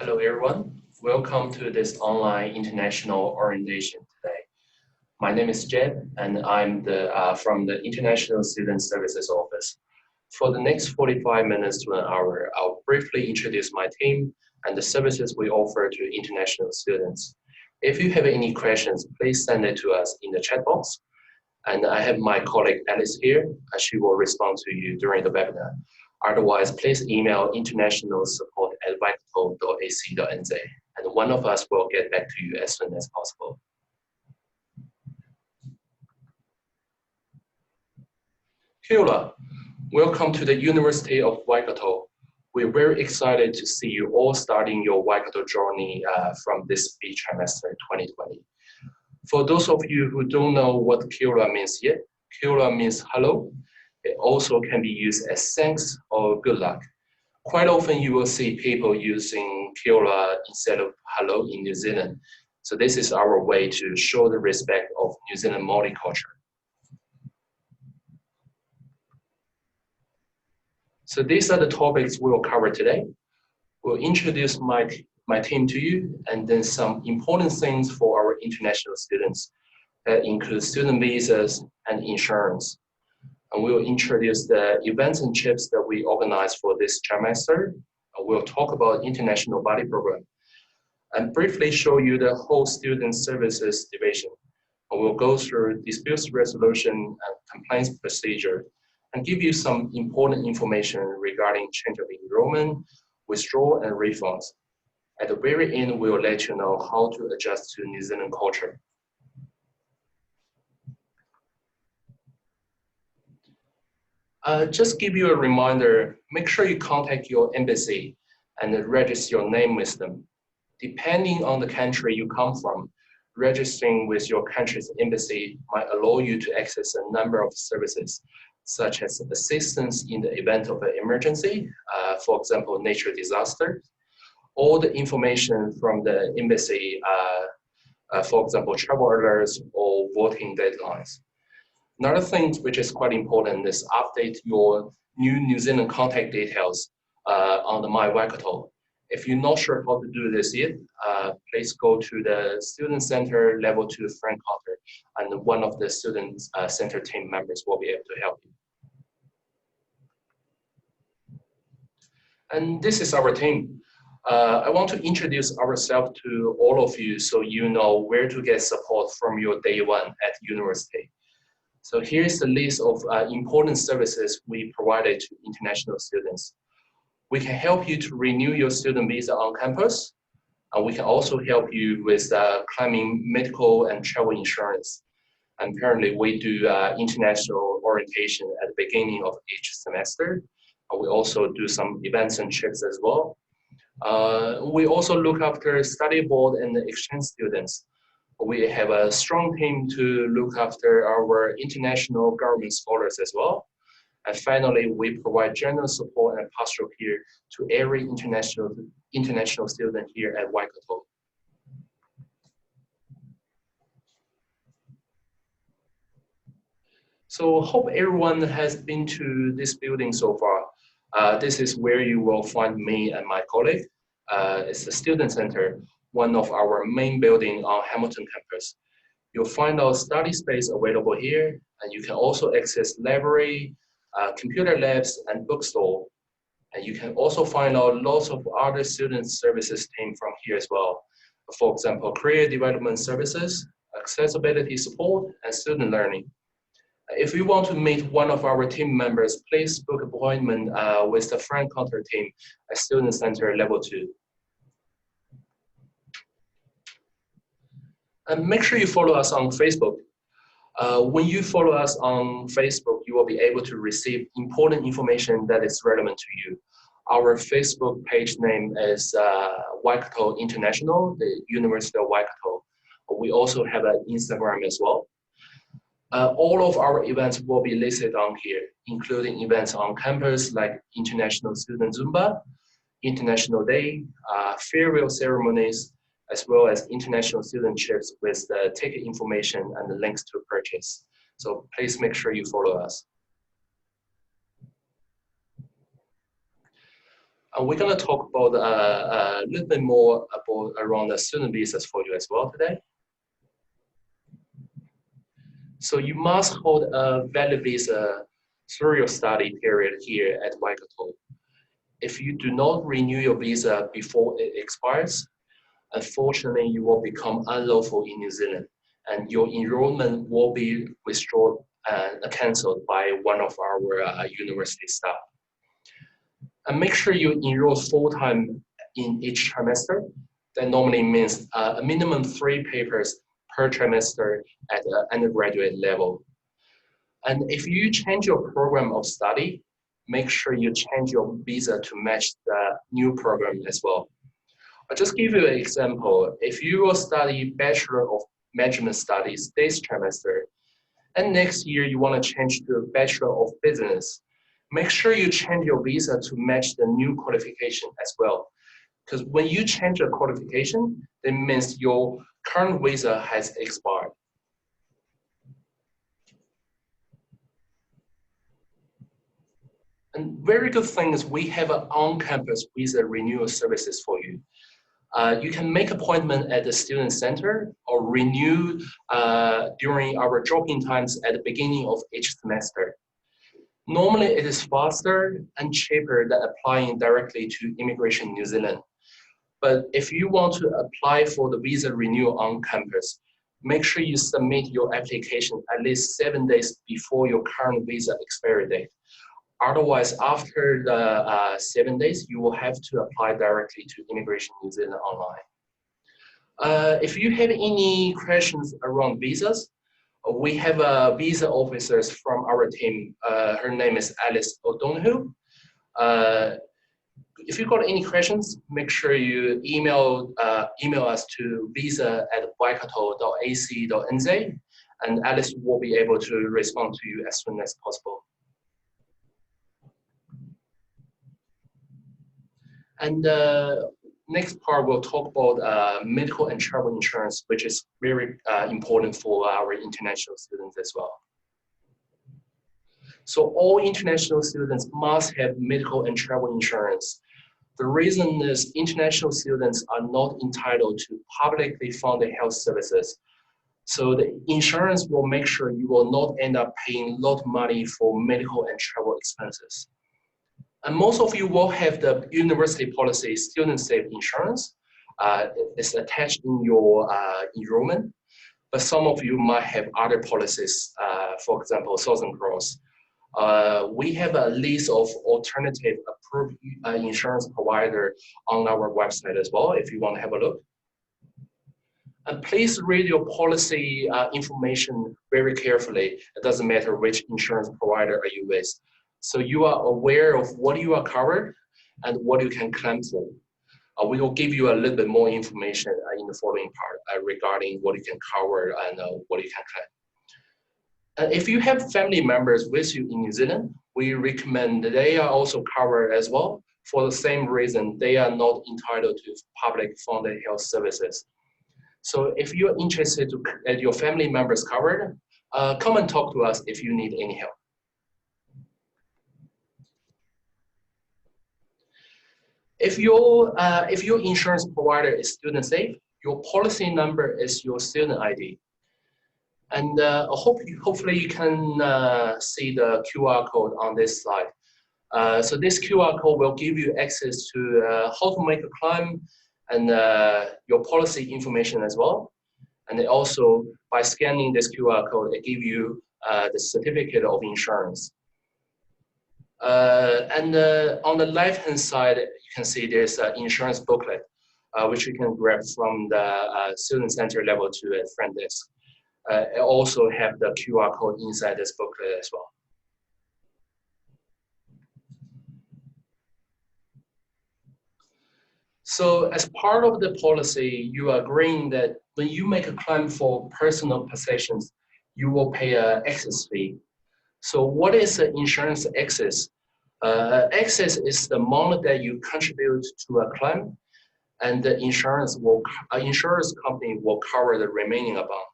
Hello everyone, welcome to this online international orientation today. My name is Jed and I'm from the International Student Services Office. For the next 45 minutes to an hour, I'll briefly introduce my team and the services we offer to international students. If you have any questions, please send it to us in the chat box. And I have my colleague Alice here, and she will respond to you during the webinar. Otherwise, please email internationalsupport@waikato.ac.nz, and one of us will get back to you as soon as possible. Kia ora. Welcome to the University of Waikato. We're very excited to see you all starting your Waikato journey from this speech trimester 2020. For those of you who don't know what kia ora means yet, kia ora means hello. It also can be used as thanks or good luck. Quite often you will see people using kia ora instead of hello in New Zealand. So this is our way to show the respect of New Zealand Māori culture. So these are the topics we will cover today. We'll introduce my team to you, and then some important things for our international students that include student visas and insurance. And we'll introduce the events and trips that we organize for this trimester. We'll talk about international body program and briefly show you the whole student services division. And we'll go through disputes resolution and complaints procedure and give you some important information regarding change of enrollment, withdrawal, and refunds. At the very end, we'll let you know how to adjust to New Zealand culture. Just give you a reminder, make sure you contact your embassy and register your name with them. Depending on the country you come from, registering with your country's embassy might allow you to access a number of services, such as assistance in the event of an emergency, for example, natural disaster, all the information from the embassy, for example, travel alerts or voting deadlines. Another thing which is quite important is update your New Zealand contact details on the My Waikato. If you're not sure how to do this yet, please go to the Student Center Level 2 Friend Counter, and one of the Student Center team members will be able to help you. And this is our team. I want to introduce ourselves to all of you so you know where to get support from your day one at university. So here's the list of important services we provided to international students. We can help you to renew your student visa on campus. We can also help you with claiming medical and travel insurance. And apparently we do international orientation at the beginning of each semester. We also do some events and trips as well. We also look after study abroad and exchange students. We have a strong team to look after our international government scholars as well. And finally, we provide general support and pastoral care to every international student here at Waikato. So hope everyone has been to this building so far. This is where you will find me and my colleague. It's the Student Center, one of our main buildings on Hamilton campus. You'll find our study space available here, and you can also access library, computer labs, and bookstore. And you can also find out lots of other student services team from here as well. For example, career development services, accessibility support, and student learning. If you want to meet one of our team members, please book an appointment with the Friend Counter team at Student Center Level 2. And make sure you follow us on Facebook. When you follow us on Facebook, you will be able to receive important information that is relevant to you. Our Facebook page name is Waikato International, the University of Waikato. We also have an Instagram as well. All of our events will be listed on here, including events on campus like International Student Zumba, International Day, farewell ceremonies, as well as international student trips with the ticket information and the links to purchase. So please make sure you follow us. And we're going to talk about a little bit more about around the student visas for you as well today. So you must hold a valid visa through your study period here at Waikato. If you do not renew your visa before it expires, unfortunately, you will become unlawful in New Zealand, and your enrollment will be withdrawn and cancelled by one of our university staff. And make sure you enroll full-time in each trimester. That normally means a minimum 3 papers per trimester at the undergraduate level. And if you change your program of study, make sure you change your visa to match the new program as well. I'll just give you an example. If you will study Bachelor of Management Studies this trimester, and next year you want to change to Bachelor of Business, make sure you change your visa to match the new qualification as well. Because when you change the qualification, that means your current visa has expired. And very good thing is we have an on-campus visa renewal services for you. You can make appointment at the student center or renew during our drop-in times at the beginning of each semester. Normally, it is faster and cheaper than applying directly to Immigration New Zealand. But if you want to apply for the visa renewal on campus, make sure you submit your application at least 7 days before your current visa expiry date. Otherwise, after the 7 days, you will have to apply directly to Immigration New Zealand online. If you have any questions around visas, we have visa officers from our team. Her name is Alice O'Donoghue. If you've got any questions, make sure you email us to visa@waikato.ac.nz, and Alice will be able to respond to you as soon as possible. And next part, we'll talk about medical and travel insurance, which is very important for our international students as well. So all international students must have medical and travel insurance. The reason is international students are not entitled to publicly funded health services. So the insurance will make sure you will not end up paying a lot of money for medical and travel expenses. And most of you will have the university policy student safety insurance. It's attached in your enrollment, but some of you might have other policies, for example, Southern Cross. We have a list of alternative approved insurance provider on our website as well, if you want to have a look. And please read your policy information very carefully. It doesn't matter which insurance provider are you with. So you are aware of what you are covered and what you can claim for. We will give you a little bit more information in the following part regarding what you can cover and what you can claim. If you have family members with you in New Zealand, we recommend that they are also covered as well. For the same reason, they are not entitled to public funded health services. So if you're interested to get your family members covered, come and talk to us if you need any help. If your insurance provider is student safe, your policy number is your student ID. And hopefully you can see the QR code on this slide. So this QR code will give you access to how to make a claim and your policy information as well. And also by scanning this QR code, it gives you the certificate of insurance. And on the left-hand side, you can see there's an insurance booklet, which you can grab from the student center level to a front desk. It also have the QR code inside this booklet as well. So as part of the policy, you are agreeing that when you make a claim for personal possessions, you will pay an excess fee. So what is an insurance excess? Excess is the amount that you contribute to a claim, and the insurance company will cover the remaining amount.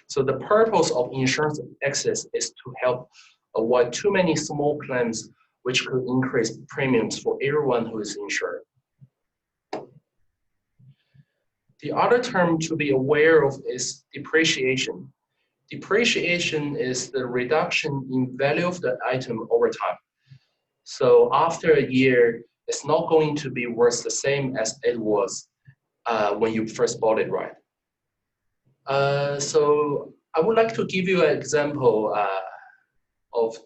So the purpose of insurance excess is to help avoid too many small claims which could increase premiums for everyone who is insured. The other term to be aware of is depreciation. Depreciation is the reduction in value of the item over time. So after a year, it's not going to be worth the same as it was when you first bought it, right? So I would like to give you an example of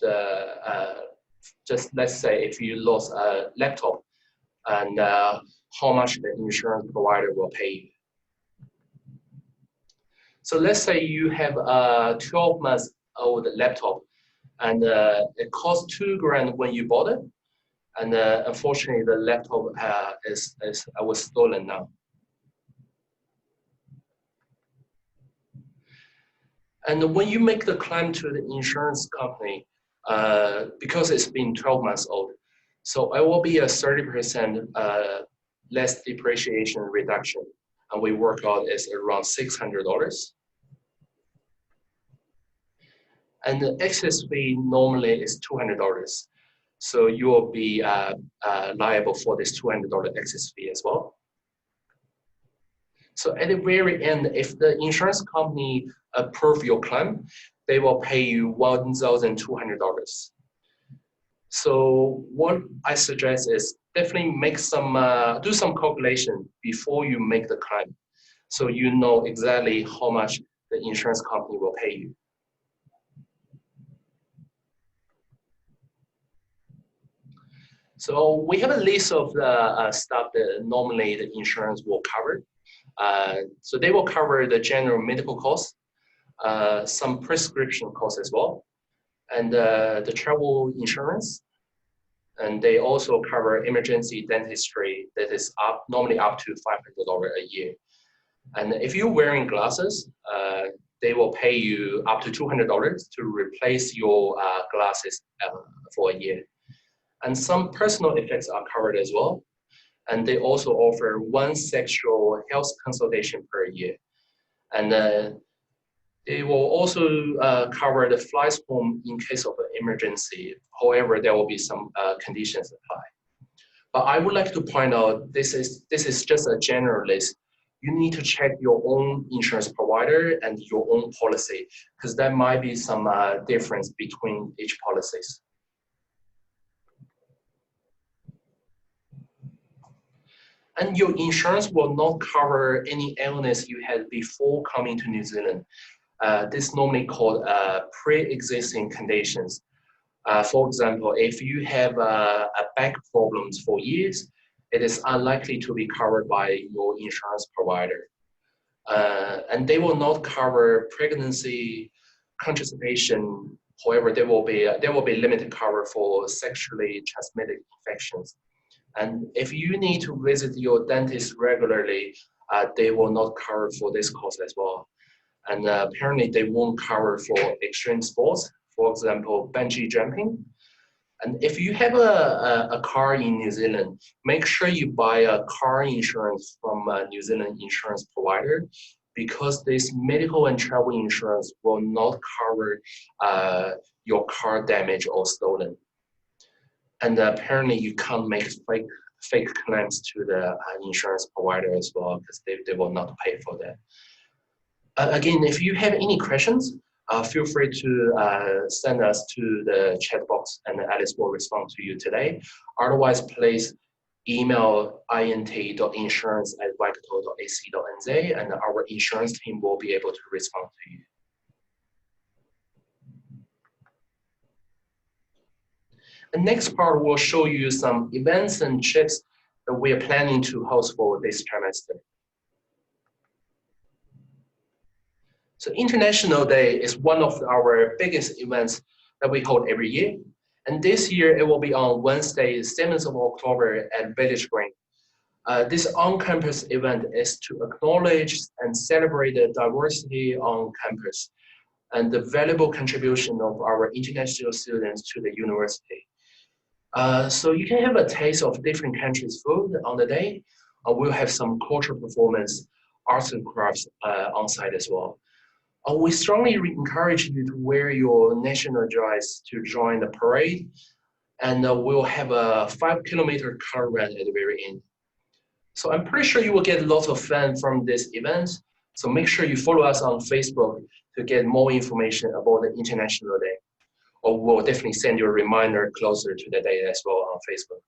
just let's say if you lost a laptop and how much the insurance provider will pay you. So let's say you have a 12 months old laptop and it cost $2,000 when you bought it. And unfortunately, the laptop was stolen now. And when you make the claim to the insurance company, because it's been 12 months old, so it will be a 30% less depreciation reduction. And we work out is around $600. And the excess fee normally is $200. So you will be liable for this $200 excess fee as well. So at the very end, if the insurance company approve your claim, they will pay you $1,200. So what I suggest is definitely make do some calculation before you make the claim, so you know exactly how much the insurance company will pay you. So we have a list of the stuff that normally the insurance will cover. So they will cover the general medical costs, some prescription costs as well, and the travel insurance. And they also cover emergency dentistry that is normally up to $500 a year. And if you're wearing glasses, they will pay you up to $200 to replace your glasses for a year. And some personal effects are covered as well. And they also offer one sexual health consultation per year. And they will also cover the flights home in case of an emergency. However, there will be some conditions applied. But I would like to point out, this is just a general list. You need to check your own insurance provider and your own policy, because there might be some difference between each policies. And your insurance will not cover any illness you had before coming to New Zealand. This is normally called pre-existing conditions. For example, if you have a back problems for years, it is unlikely to be covered by your insurance provider. And they will not cover pregnancy, contraception. However, there will be limited cover for sexually transmitted infections. And if you need to visit your dentist regularly, they will not cover for this cost as well. And apparently they won't cover for extreme sports, for example, bungee jumping. And if you have a car in New Zealand, make sure you buy a car insurance from a New Zealand insurance provider, because this medical and travel insurance will not cover your car damage or stolen. And apparently you can't make fake claims to the insurance provider as well, because they will not pay for that. Again, if you have any questions, feel free to send us to the chat box and Alice will respond to you today. Otherwise, please email int.insurance@waikato.ac.nz and our insurance team will be able to respond to you. The next part will show you some events and trips that we are planning to host for this trimester. So International Day is one of our biggest events that we hold every year. And this year it will be on Wednesday, 7th of October at Village Green. This on-campus event is to acknowledge and celebrate the diversity on campus and the valuable contribution of our international students to the university. So you can have a taste of different countries' food on the day. We'll have some cultural performance, arts and crafts on site as well. We strongly encourage you to wear your national dress to join the parade. and we'll have a 5-kilometer car run at the very end. So I'm pretty sure you will get lots of fun from this event. So make sure you follow us on Facebook to get more information about the International Day. Or we'll definitely send you a reminder closer to the day as well on Facebook.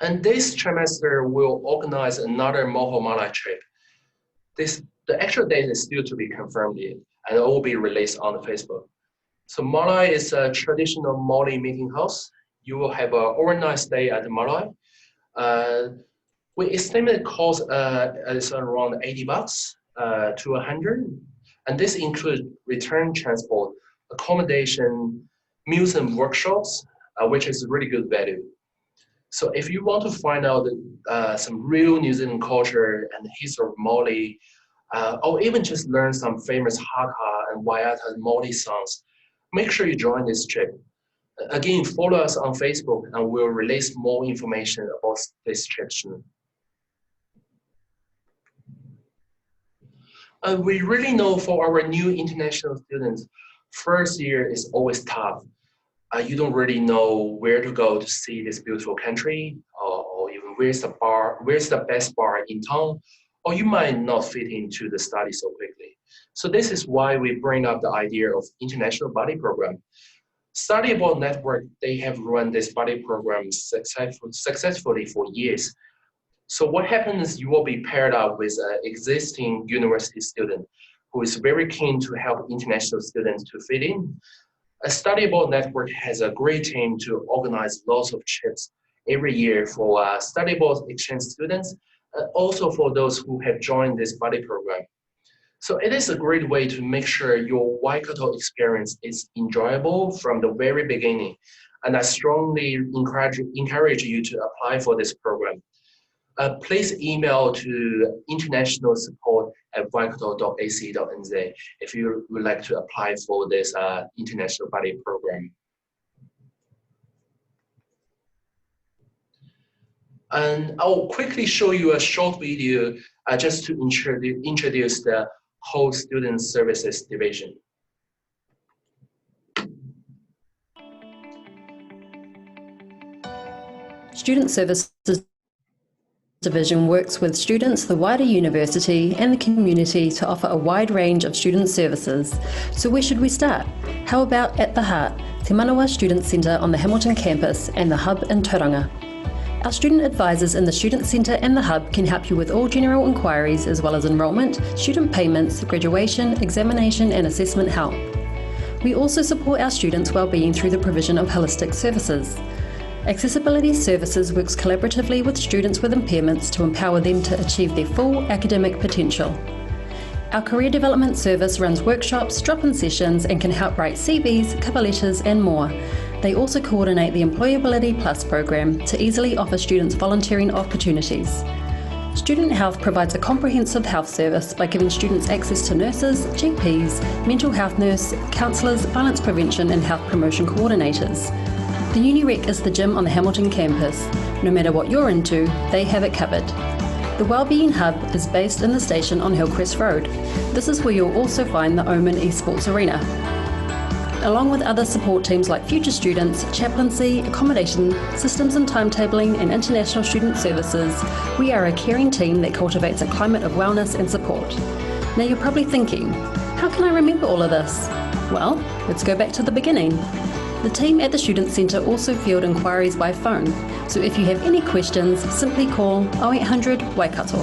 And this trimester, we'll organize another Moho Mala trip. The actual date is still to be confirmed yet, and it will be released on the Facebook. So Malai is a traditional Maori meeting house. You will have an overnight stay at Malai. We estimate the cost is around $80 to 100, and this includes return transport, accommodation, meals and workshops, which is really good value. So if you want to find out some real New Zealand culture and the history of Maori, or even just learn some famous haka and waiata Maori songs, make sure you join this trip. Again, follow us on Facebook and we'll release more information about this trip soon. We really know for our new international students, first year is always tough. You don't really know where to go to see this beautiful country, or even where's the best bar in town, or you might not fit into the study so quickly. So this is why we bring up the idea of international buddy program. Study Abroad Network, they have run this buddy program successfully for years. So what happens is you will be paired up with an existing university student who is very keen to help international students to fit in. A Study Abroad Network has a great team to organize lots of trips every year for study abroad exchange students, also for those who have joined this buddy program. So it is a great way to make sure your Waikato experience is enjoyable from the very beginning. And I strongly encourage you to apply for this program. Please email to internationalsupport@waikato.ac.nz if you would like to apply for this international buddy program. And I'll quickly show you a short video just to introduce the whole Student Services Division. Student Services Division works with students, the wider university and the community to offer a wide range of student services. So where should we start? How about at the heart, Te Manawa Student Centre on the Hamilton campus and the Hub in Tauranga. Our student advisors in the Student Centre and the Hub can help you with all general inquiries as well as enrolment, student payments, graduation, examination and assessment help. We also support our students' wellbeing through the provision of holistic services. Accessibility Services works collaboratively with students with impairments to empower them to achieve their full academic potential. Our Career Development Service runs workshops, drop-in sessions and can help write CVs, cover letters and more. They also coordinate the Employability Plus program to easily offer students volunteering opportunities. Student Health provides a comprehensive health service by giving students access to nurses, GPs, mental health nurse, counsellors, violence prevention and health promotion coordinators. The UniRec is the gym on the Hamilton campus. No matter what you're into, they have it covered. The Wellbeing Hub is based in the station on Hillcrest Road. This is where you'll also find the Omen Esports Arena. Along with other support teams like Future Students, Chaplaincy, Accommodation, Systems and Timetabling and International Student Services, we are a caring team that cultivates a climate of wellness and support. Now you're probably thinking, how can I remember all of this? Well, let's go back to the beginning. The team at the Student Centre also field inquiries by phone, so if you have any questions, simply call 0800 Waikato.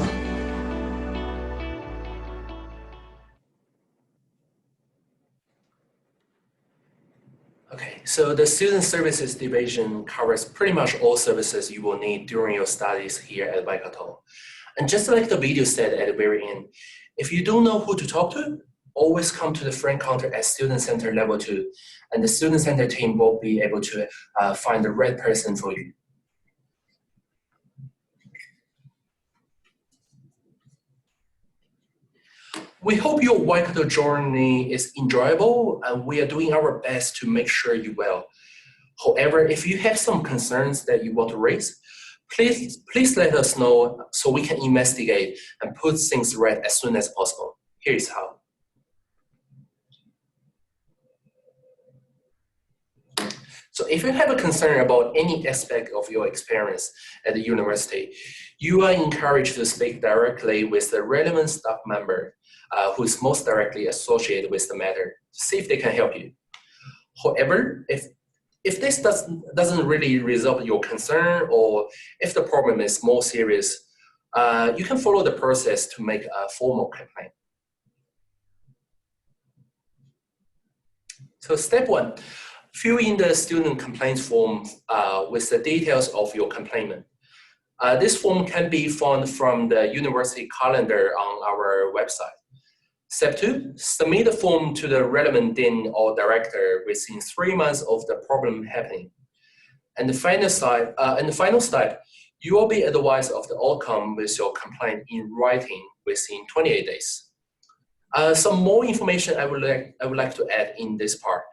Okay, so the Student Services Division covers pretty much all services you will need during your studies here at Waikato. And just like the video said at the very end, if you don't know who to talk to, always come to the front counter at Student Center Level 2, and the Student Center team will be able to find the right person for you. We hope your Waikato journey is enjoyable, and we are doing our best to make sure you will. However, if you have some concerns that you want to raise, please let us know so we can investigate and put things right as soon as possible. Here's how. So if you have a concern about any aspect of your experience at the university, you are encouraged to speak directly with the relevant staff member who is most directly associated with the matter, see if they can help you. However, if this doesn't really resolve your concern, or if the problem is more serious, you can follow the process to make a formal complaint. So step 1, fill in the student complaints form with the details of your complaint. This form can be found from the university calendar on our website. Step 2, submit the form to the relevant dean or director within 3 months of the problem happening. And the final step, you will be advised of the outcome with your complaint in writing within 28 days. Some more information I would like to add in this part.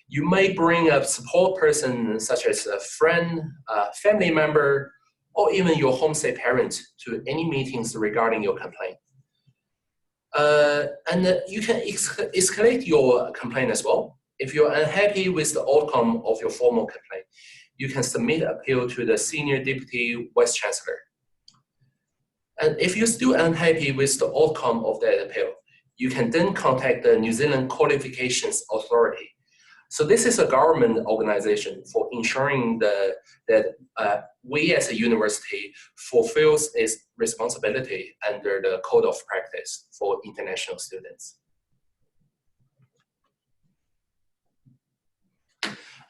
You may bring a support person such as a friend, a family member, or even your homestay parent to any meetings regarding your complaint. And you can escalate your complaint as well. If you're unhappy with the outcome of your formal complaint, you can submit an appeal to the Senior Deputy Vice Chancellor. And if you're still unhappy with the outcome of that appeal, you can then contact the New Zealand Qualifications Authority. So this is a government organization for ensuring that we as a university fulfills its responsibility under the Code of Practice for international students.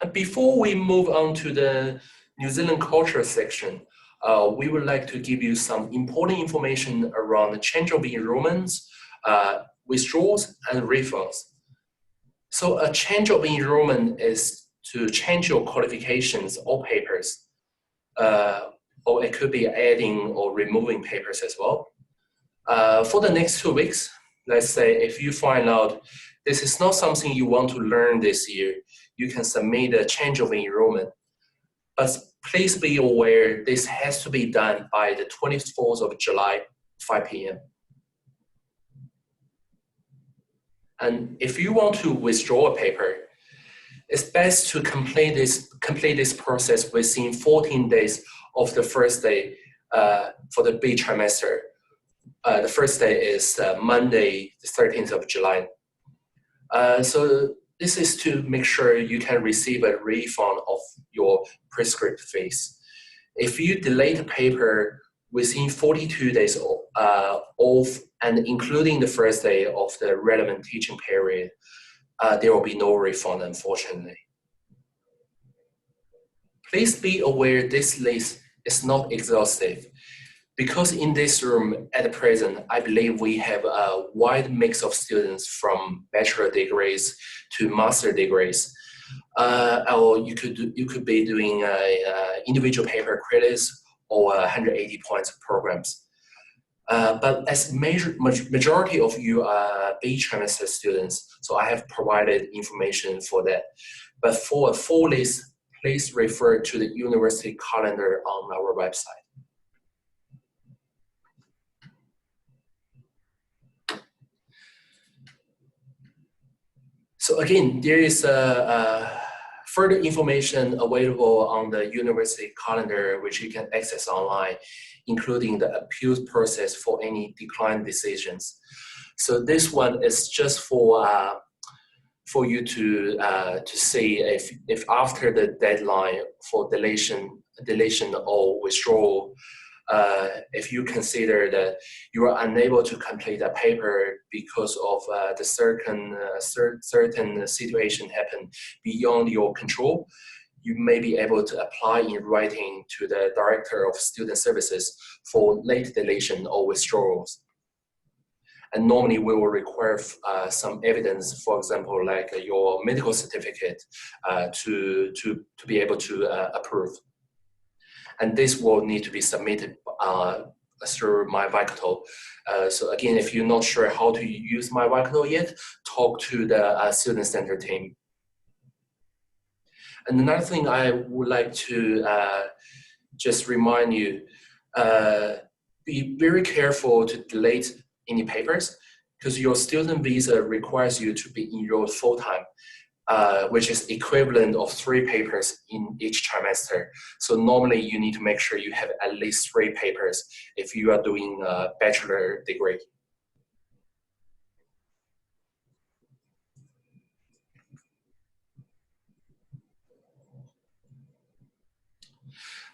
And before we move on to the New Zealand culture section, we would like to give you some important information around the change of enrollments, withdrawals, and refunds. So a change of enrollment is to change your qualifications or papers, or it could be adding or removing papers as well. For the next 2 weeks, let's say if you find out this is not something you want to learn this year, you can submit a change of enrollment. But please be aware this has to be done by the 24th of July, 5 p.m. And if you want to withdraw a paper, it's best to complete this process within 14 days of the first day for the B trimester. The first day is Monday, the 13th of July. So this is to make sure you can receive a refund of your prescribed fees. If you delay the paper within 42 days of and including the first day of the relevant teaching period, there will be no refund, unfortunately. Please be aware this list is not exhaustive, because in this room at present, I believe we have a wide mix of students from bachelor degrees to master degrees. Or you could be doing individual paper credits or 180 points programs. But as majority of you are B trimester students, so I have provided information for that. But for a full list, please refer to the university calendar on our website. So again, there is further information available on the university calendar, which you can access online, including the appeals process for any decline decisions. So this one is just for you to see if after the deadline for deletion or withdrawal, if you consider that you are unable to complete a paper because of the certain situation happen beyond your control, you may be able to apply in writing to the Director of Student Services for late deletion or withdrawals. And normally we will require some evidence, for example, like your medical certificate to be able to approve. And this will need to be submitted through My Waikato. So again, if you're not sure how to use My Waikato yet, talk to the Student Center team. And another thing I would like to just remind you, be very careful to delete any papers, because your student visa requires you to be enrolled full-time. which is equivalent of 3 papers in each trimester. So normally you need to make sure you have at least 3 papers if you are doing a bachelor degree.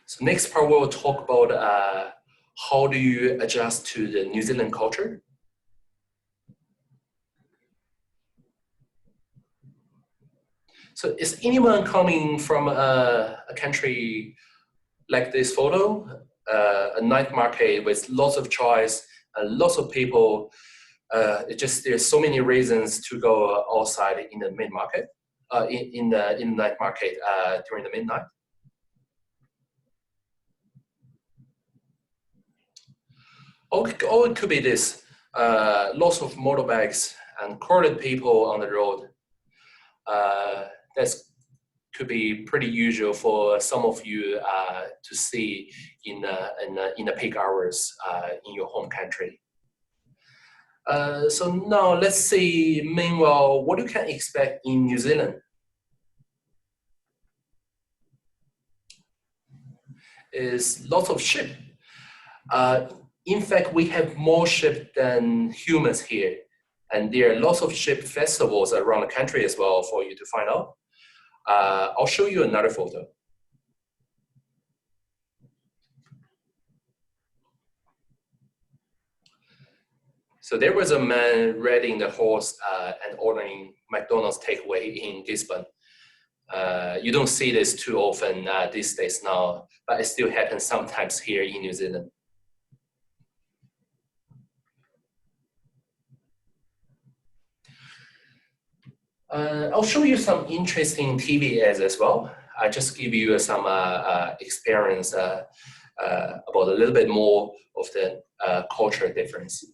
So next part, we'll talk about how do you adjust to the New Zealand culture. So is anyone coming from a country like this photo? A night market with lots of choice, lots of people. There's so many reasons to go outside in the mid-market, in the night market during the midnight. Or it could be this, lots of motorbikes and crowded people on the road. That could be pretty usual for some of you to see in the peak hours in your home country. So now let's see, meanwhile, what you can expect in New Zealand. Is lots of sheep. In fact, we have more sheep than humans here. And there are lots of sheep festivals around the country as well for you to find out. I'll show you another photo. So there was a man riding the horse and ordering McDonald's takeaway in Gisborne. You don't see this too often these days now, but it still happens sometimes here in New Zealand. I'll show you some interesting TV ads as well. I just give you some experience about a little bit more of the culture difference.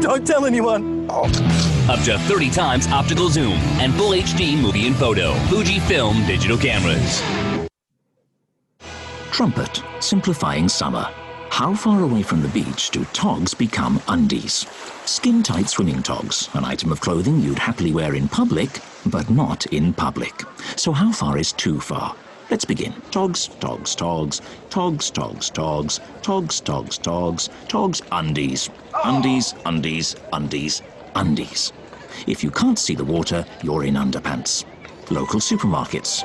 Don't tell anyone. Up to 30 times optical zoom and full HD movie and photo. Fujifilm digital cameras. Trumpet, simplifying summer. How far away from the beach do togs become undies? Skin-tight swimming togs, an item of clothing you'd happily wear in public, but not in public. So how far is too far? Let's begin. Togs, togs, togs, togs, togs, togs, togs, togs, togs, togs, undies. Undies, undies, undies, undies. If you can't see the water, you're in underpants. Local supermarkets,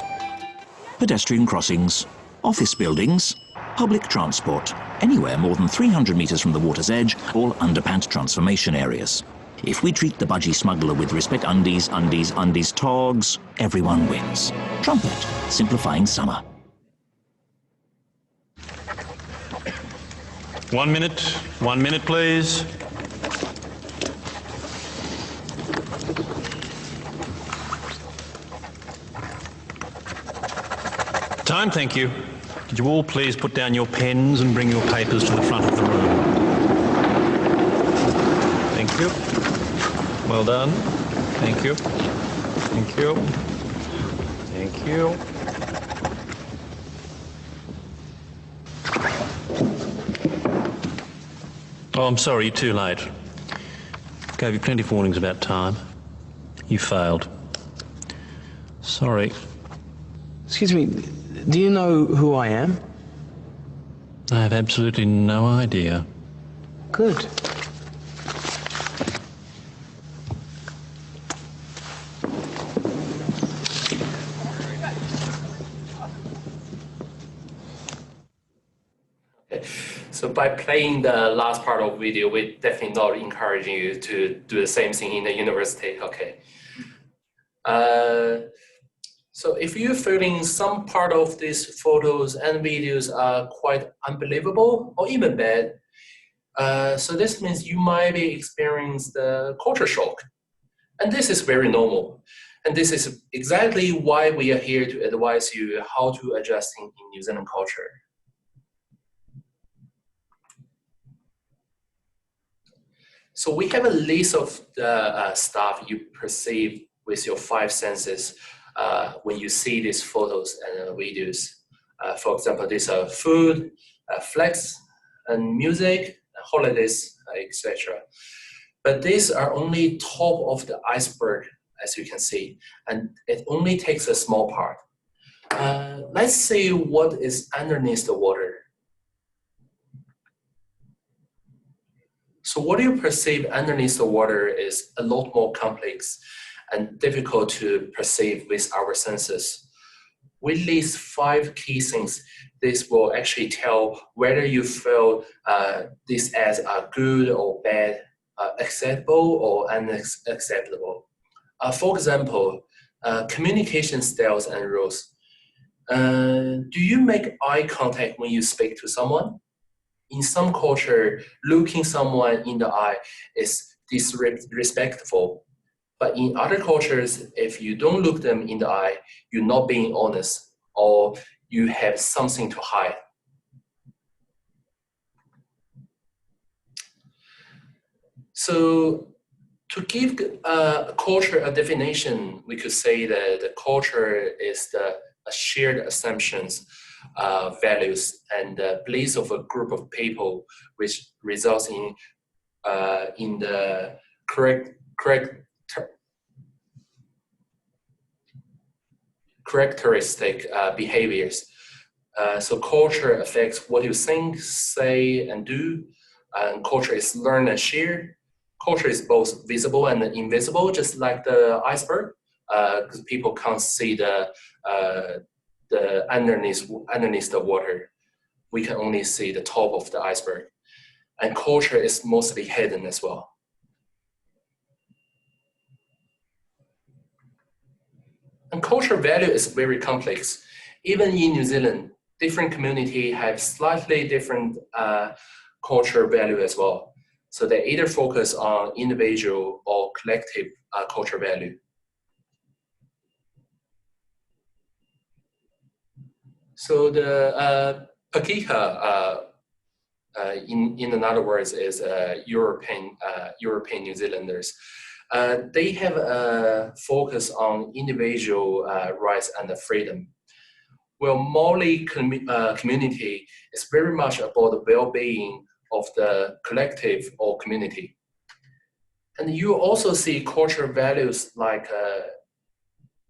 pedestrian crossings, office buildings, public transport, anywhere more than 300 metres from the water's edge, all underpant transformation areas. If we treat the budgie smuggler with respect, undies, undies, undies, togs, everyone wins. Trumpet, simplifying summer. 1 minute please. Time, thank you. Could you all please put down your pens and bring your papers to the front of the room? Thank you. Well done. Thank you. Thank you. Thank you. Oh, I'm sorry, you're too late. Gave you plenty of warnings about time. You failed. Sorry. Excuse me, do you know who I am? I have absolutely no idea. Good. So by playing the last part of video, we're definitely not encouraging you to do the same thing in the university, okay? So if you're feeling some part of these photos and videos are quite unbelievable or even bad, so this means you might be experiencing the culture shock. And this is very normal. And this is exactly why we are here to advise you how to adjust in New Zealand culture. So we have a list of the stuff you perceive with your five senses when you see these photos and videos. For example, these are food, flags, and music, holidays, etc. But these are only top of the iceberg, as you can see, and it only takes a small part. Let's see what is underneath the water. So what you perceive underneath the water is a lot more complex and difficult to perceive with our senses. We list 5 key things. This will actually tell whether you feel this as a good or bad, acceptable or unacceptable. For example, communication styles and rules. Do you make eye contact when you speak to someone? In some culture, looking someone in the eye is disrespectful. But in other cultures, if you don't look them in the eye, you're not being honest or you have something to hide. So to give culture a definition, we could say that the culture is the shared assumptions, values, and beliefs of a group of people, which results in the characteristic behaviors. So culture affects what you think, say, and do. And culture is learned and shared. Culture is both visible and invisible, just like the iceberg, because people can't see the underneath the water. We can only see the top of the iceberg. And culture is mostly hidden as well. And culture value is very complex. Even in New Zealand, different communities have slightly different culture value as well. So they either focus on individual or collective culture value. So the Pakeha, in other words, is European New Zealanders. They have a focus on individual rights and freedom. Well, Maori community is very much about the well-being of the collective or community. And you also see cultural values like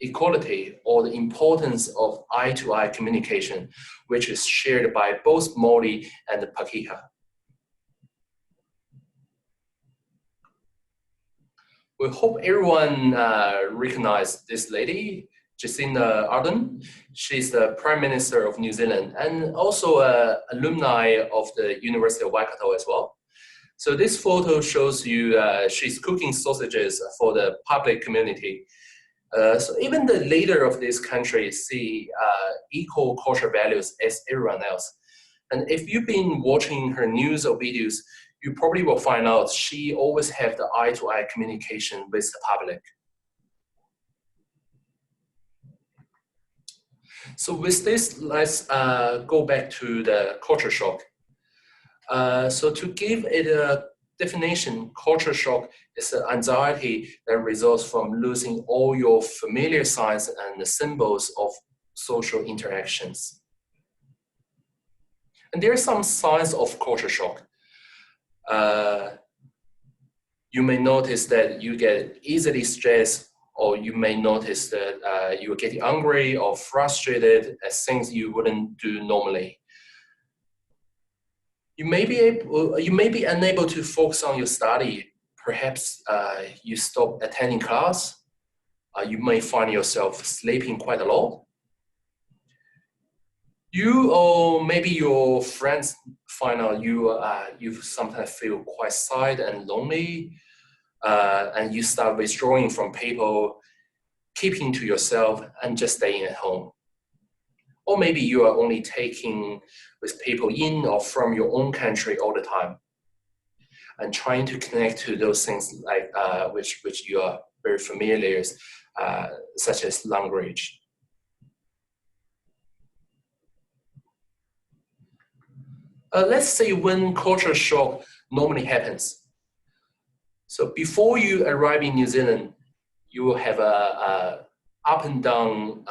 equality or the importance of eye-to-eye communication, which is shared by both Maori and the Pakeha. We hope everyone recognizes this lady, Jacinda Ardern. She's the Prime Minister of New Zealand and also an alumni of the University of Waikato as well. So this photo shows you she's cooking sausages for the public community. So even the leader of this country see equal cultural values as everyone else. And if you've been watching her news or videos, you probably will find out she always have the eye-to-eye communication with the public. So with this, let's go back to the culture shock. So to give it a definition, culture shock is an anxiety that results from losing all your familiar signs and the symbols of social interactions. And there are some signs of culture shock. You may notice that you get easily stressed, or you may notice that you're getting angry or frustrated at things you wouldn't do normally. you may be unable to focus on your study. Perhaps you stop attending class. You may find yourself sleeping quite a lot. You or maybe your friends find out you sometimes feel quite sad and lonely, and you start withdrawing from people, keeping to yourself and just staying at home. Or maybe you are only taking with people in or from your own country all the time, and trying to connect to those things like which you are very familiar with, such as language. Let's say when culture shock normally happens. So before you arrive in New Zealand, you will have a up and down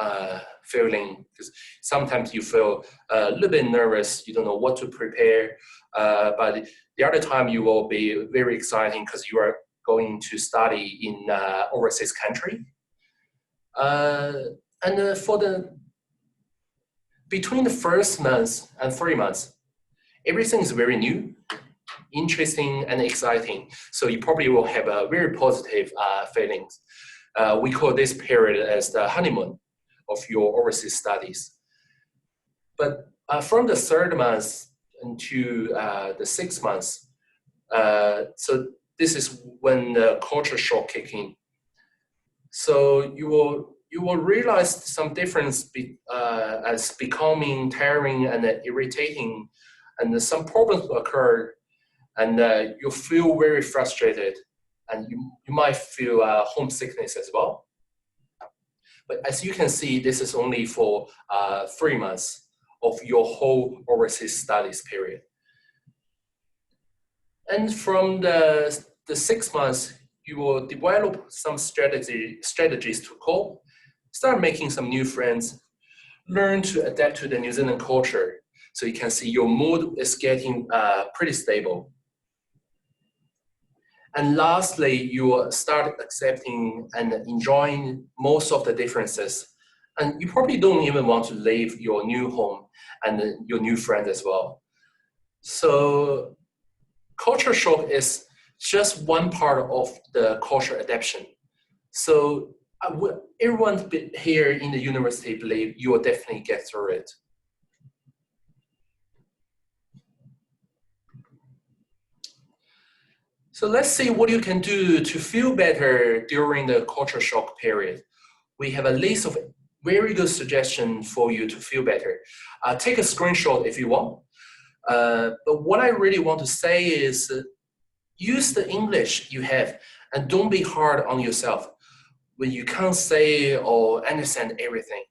feeling, because sometimes you feel a little bit nervous, you don't know what to prepare, but the other time you will be very exciting because you are going to study in overseas country. Between the first month and 3 months, everything is very new, interesting, and exciting. So you probably will have a very positive feelings. We call this period as the honeymoon of your overseas studies. But from the 3rd month into the 6th month, so this is when the culture shock kicks in. So you will realize some difference as becoming tiring and irritating, and some problems occur, and you feel very frustrated, and you might feel homesickness as well. But as you can see, this is only for 3 months of your whole overseas studies period. And from the 6 months, you will develop some strategies to cope, start making some new friends, learn to adapt to the New Zealand culture. So you can see your mood is getting pretty stable. And lastly, you will start accepting and enjoying most of the differences. And you probably don't even want to leave your new home and your new friends as well. So culture shock is just one part of the culture adaptation. So everyone here in the university believe you will definitely get through it. So let's see what you can do to feel better during the culture shock period. We have a list of very good suggestions for you to feel better. Take a screenshot if you want. But what I really want to say is use the English you have and don't be hard on yourself when you can't say or understand everything.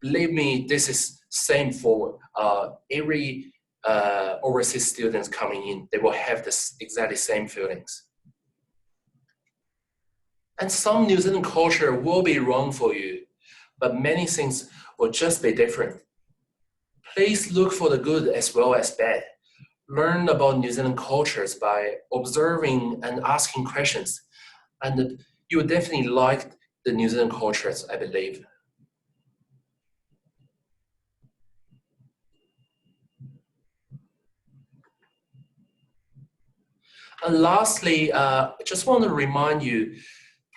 Believe me, this is same for every overseas students coming in. They will have this exactly same feelings. And some New Zealand culture will be wrong for you, but many things will just be different. Please look for the good as well as bad. Learn about New Zealand cultures by observing and asking questions. And you will definitely like the New Zealand cultures, I believe. And lastly, I just want to remind you,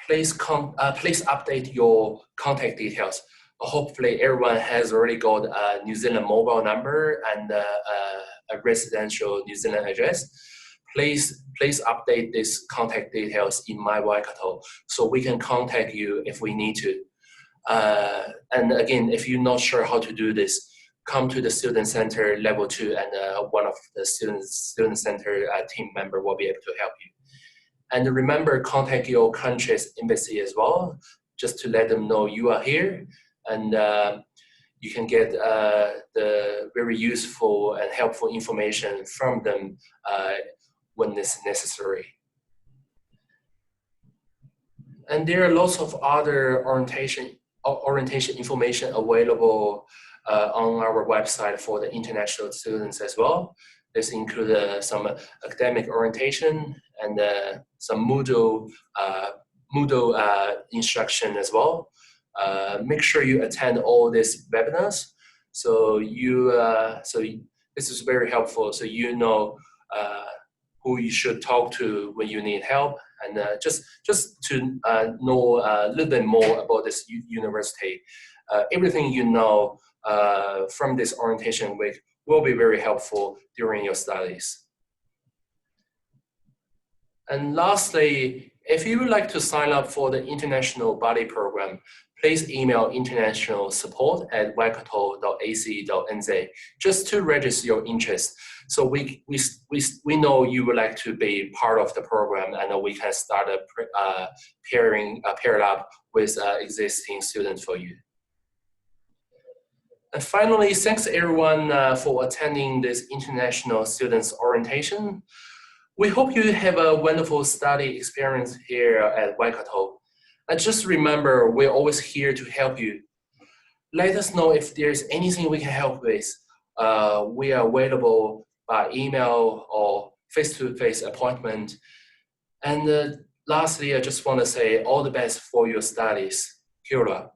please update your contact details. Hopefully everyone has already got a New Zealand mobile number and a residential New Zealand address. Please update these contact details in My Waikato so we can contact you if we need to. And again, if you're not sure how to do this, come to the Student Center Level 2 and one of the Student Center team member will be able to help you. And remember, contact your country's embassy as well, just to let them know you are here, and you can get the very useful and helpful information from them when it's necessary. And there are lots of other orientation information available on our website for the international students as well. This includes some academic orientation and some Moodle instruction as well. Make sure you attend all these webinars so This is very helpful, so you know who you should talk to when you need help, and just to know a little bit more about this university. Everything you know from this orientation week will be very helpful during your studies. And lastly, if you would like to sign up for the International Buddy Program, please email internationalsupport@waikato.ac.nz just to register your interest. So we know you would like to be part of the program, and we can start paired up with existing students for you. And finally, thanks everyone for attending this International Students Orientation. We hope you have a wonderful study experience here at Waikato. And just remember, we're always here to help you. Let us know if there's anything we can help with. We are available by email or face-to-face appointment. And lastly, I just want to say all the best for your studies. Kia ora.